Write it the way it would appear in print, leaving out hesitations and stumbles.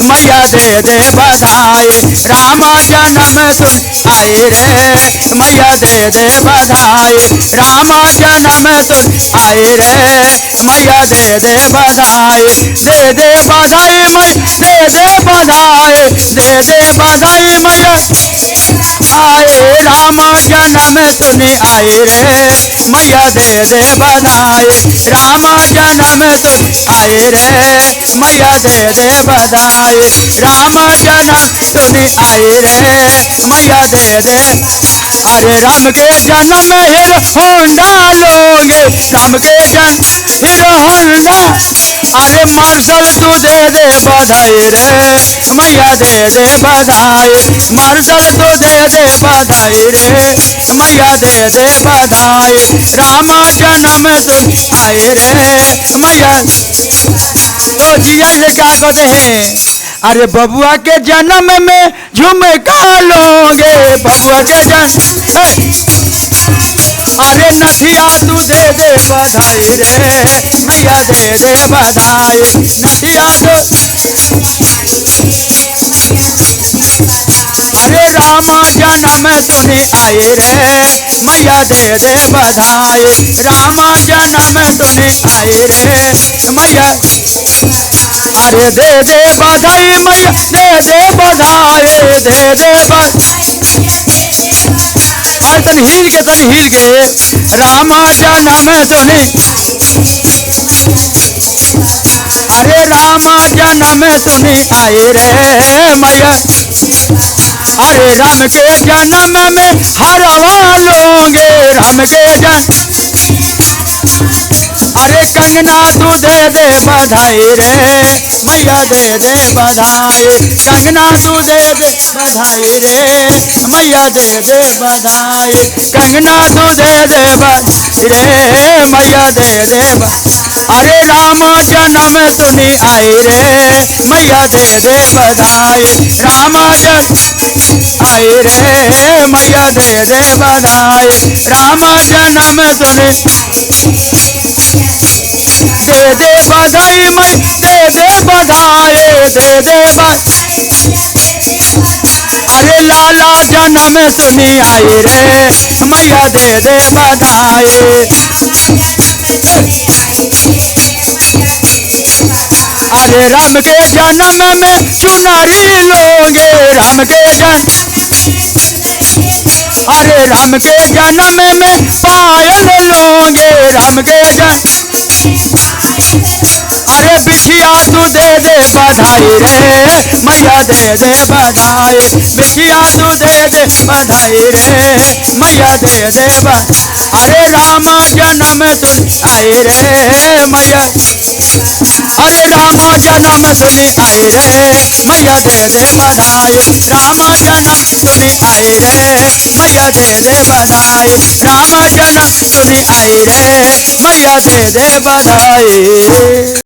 मैया दे दे बधाई। राम जन्म तुम आए रे मैया दे दे बधाई। राम जन्म तुम आए रे मैया दे दे बधाई। दे दे बधाई मैं दे दे बधाई। दे दे बधाई मैया आए। राम जन्म तुनि आए रे मैया दे दे बधाई। राम जन्म तुम आए रे मैया दे दे बधाई। राम जन्म तुनि आए रे मैया दे दे। अरे राम के जन्म हीरो होंडा लोगे। राम के जन्म हीरो होंडा। अरे मार्शल तू दे दे बधाई रे मैया दे दे बधाई। मार्शल तू दे दे बधाई रे मैया दे दे बधाई। राम जन्म तुम आए रे मैया। तो जिया से क्या कहते हैं? अरे बबुआ के जन्म में झुमका लोगे। बबुआ के जन्म अरे नथिया तू दे दे बधाई रे मैया दे दे बधाई। नथिया तो अरे राम जन्म तुनि आए रे मैया दे दे बधाई। राम जन्म तुनि आए रे मैया। अरे दे दे बधाई मैया दे दे बधाई। दे दे अरे तन हिल के राम जन्म तुनि। अरे राम जन्म तुनि आए रे मैया। अरे राम के जन्म में हरवा लोगे। राम के जन्म अरे कंगना तू दे दे बधाई रे मैया दे दे बधाई। कंगना तू दे दे बधाई रे मैया दे दे बधाई। कंगना तू दे दे बधाई रे मैया दे दे। अरे राम जन्म तुनि आए रे मैया दे दे बधाई। राम जन्म आए रे मैया दे दे बधाई। राम जन्म तुनि दे दे बधाई मैं दे दे बधाई। दे दे अरे लाला जन्म तुनि आए रे मैया दे दे बधाई। अरे राम के जन्म में चुनरी लोगे। राम के जन्म अरे राम के जन्म में पायल लोगे। राम के जन्म अरे बिछिया तू दे दे बधाई रे मैया दे दे बधाई। बिछिया तू दे दे बधाई रे मैया दे दे बधाई। अरे राम जन्म तुम आए रे मैया। अरे राम जन्म तुनि आए रे मैया दे दे बधाई। राम जन्म तुनि आए रे मैया दे दे बधाई। राम जन्म तुनि आए रे मैया दे दे बधाई।